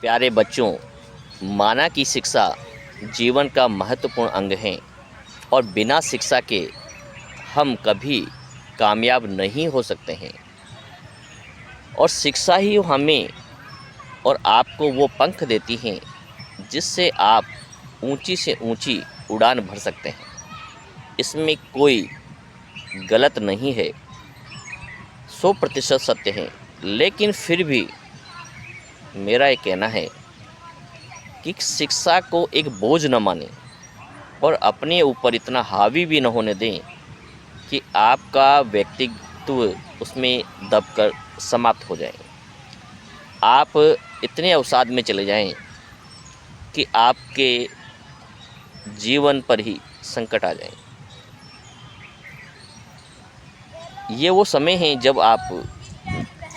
प्यारे बच्चों, माना की शिक्षा जीवन का महत्वपूर्ण अंग है और बिना शिक्षा के हम कभी कामयाब नहीं हो सकते हैं। और शिक्षा ही हमें और आपको वो पंख देती हैं जिससे आप ऊंची से ऊंची उड़ान भर सकते हैं। इसमें कोई गलत नहीं है, 100% सत्य है। लेकिन फिर भी मेरा ये कहना है कि शिक्षा को एक बोझ न मानें और अपने ऊपर इतना हावी भी न होने दें कि आपका व्यक्तित्व उसमें दबकर समाप्त हो जाए। आप इतने अवसाद में चले जाएं कि आपके जीवन पर ही संकट आ जाए। ये वो समय है जब आप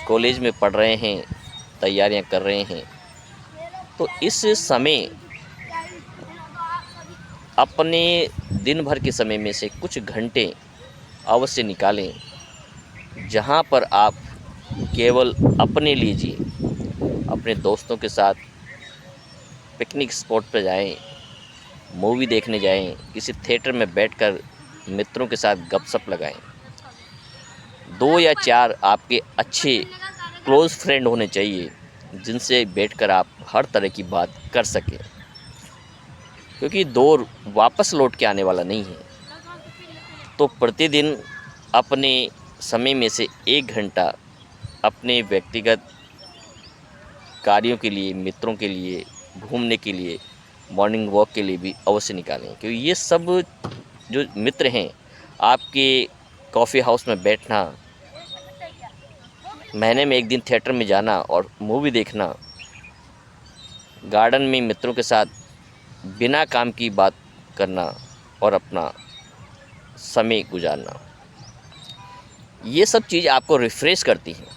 कॉलेज में पढ़ रहे हैं, तैयारियां कर रहे हैं, तो इस समय अपने दिन भर के समय में से कुछ घंटे अवश्य निकालें जहां पर आप केवल अपने लिए जिए। अपने दोस्तों के साथ पिकनिक स्पॉट पर जाएं, मूवी देखने जाएं, किसी थिएटर में बैठकर मित्रों के साथ गपशप लगाएं। 2 या 4 आपके अच्छे क्लोज़ फ्रेंड होने चाहिए जिनसे बैठकर आप हर तरह की बात कर सकें, क्योंकि दौर वापस लौट के आने वाला नहीं है। तो प्रतिदिन अपने समय में से 1 घंटा अपने व्यक्तिगत कार्यों के लिए, मित्रों के लिए, घूमने के लिए, मॉर्निंग वॉक के लिए भी अवश्य निकालें। क्योंकि ये सब जो मित्र हैं, आपके कॉफ़ी हाउस में बैठना, महीने में 1 दिन थिएटर में जाना और मूवी देखना, गार्डन में मित्रों के साथ बिना काम की बात करना और अपना समय गुजारना, ये सब चीज़ आपको रिफ़्रेश करती हैं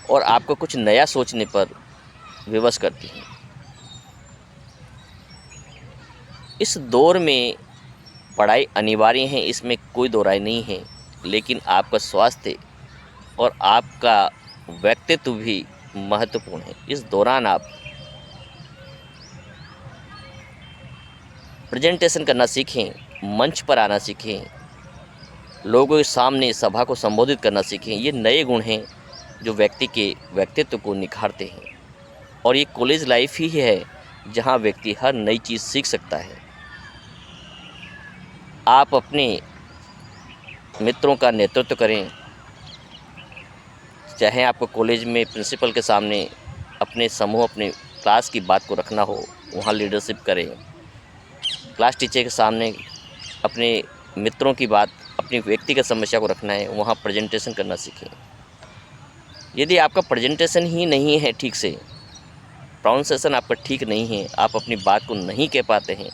और आपको कुछ नया सोचने पर विवश करती हैं। इस दौर में पढ़ाई अनिवार्य है, इसमें कोई दो राय नहीं है, लेकिन आपका स्वास्थ्य और आपका व्यक्तित्व भी महत्वपूर्ण है। इस दौरान आप प्रेजेंटेशन करना सीखें, मंच पर आना सीखें, लोगों के सामने सभा को संबोधित करना सीखें। ये नए गुण हैं जो व्यक्ति के व्यक्तित्व को निखारते हैं। और ये कॉलेज लाइफ ही है जहाँ व्यक्ति हर नई चीज़ सीख सकता है। आप अपने मित्रों का नेतृत्व करें, चाहे आपको कॉलेज में प्रिंसिपल के सामने अपने समूह, अपने क्लास की बात को रखना हो, वहाँ लीडरशिप करें। क्लास टीचर के सामने अपने मित्रों की बात, अपनी व्यक्तिगत समस्या को रखना है, वहाँ प्रेजेंटेशन करना सीखें। यदि आपका प्रेजेंटेशन ही नहीं है ठीक से, प्रोनाउंसिएशन आपका ठीक नहीं है, आप अपनी बात को नहीं कह पाते हैं,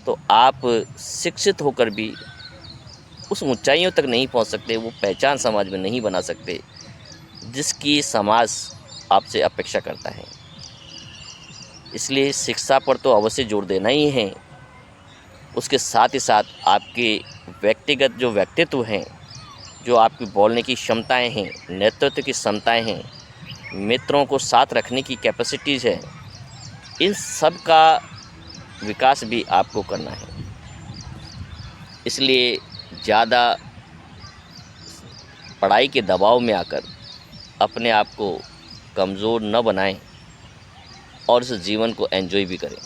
तो आप शिक्षित होकर भी उस ऊंचाइयों तक नहीं पहुंच सकते, वो पहचान समाज में नहीं बना सकते जिसकी समाज आपसे अपेक्षा करता है। इसलिए शिक्षा पर तो अवश्य जोर देना ही है। उसके साथ ही साथ आपके व्यक्तिगत जो व्यक्तित्व हैं, जो आपकी बोलने की क्षमताएं हैं, नेतृत्व की क्षमताएं हैं, मित्रों को साथ रखने की कैपेसिटीज़ है, इन सब का विकास भी आपको करना है। इसलिए ज़्यादा पढ़ाई के दबाव में आकर अपने आप को कमज़ोर न बनाएं और इस जीवन को एंजॉय भी करें।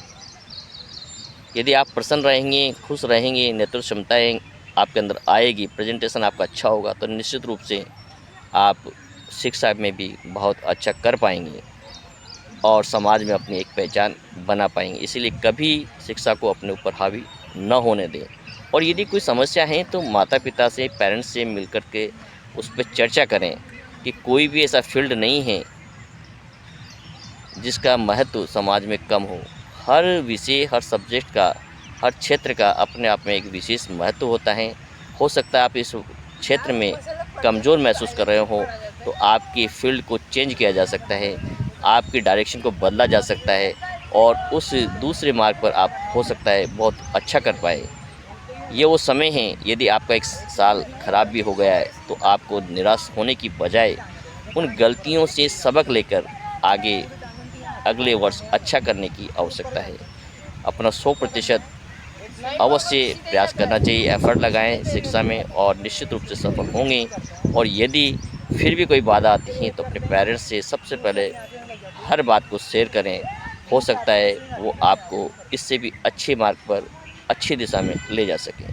यदि आप प्रसन्न रहेंगे, खुश रहेंगे, नेतृत्व क्षमताएँ आपके अंदर आएगी, प्रेजेंटेशन आपका अच्छा होगा, तो निश्चित रूप से आप शिक्षा में भी बहुत अच्छा कर पाएंगे और समाज में अपनी एक पहचान बना पाएंगे। इसीलिए कभी शिक्षा को अपने ऊपर हावी न होने दें। और यदि कोई समस्या है तो माता पिता से, पेरेंट्स से मिल कर के उस पर चर्चा करें कि कोई भी ऐसा फील्ड नहीं है जिसका महत्व समाज में कम हो। हर विषय, हर सब्जेक्ट का, हर क्षेत्र का अपने आप में एक विशेष महत्व होता है। हो सकता है आप इस क्षेत्र में कमज़ोर महसूस कर रहे हो, तो आपकी फील्ड को चेंज किया जा सकता है, आपकी डायरेक्शन को बदला जा सकता है और उस दूसरे मार्ग पर आप हो सकता है बहुत अच्छा कर पाए। ये वो समय है, यदि आपका 1 साल ख़राब भी हो गया है तो आपको निराश होने की बजाय उन गलतियों से सबक लेकर आगे अगले वर्ष अच्छा करने की आवश्यकता है। अपना 100% अवश्य प्रयास करना चाहिए, एफर्ट लगाएं शिक्षा में और निश्चित रूप से सफल होंगे। और यदि फिर भी कोई बाधा आती है तो अपने पेरेंट्स से सबसे पहले हर बात को शेयर करें। हो सकता है वो आपको इससे भी अच्छे मार्ग पर, अच्छी दिशा में ले जा सकें।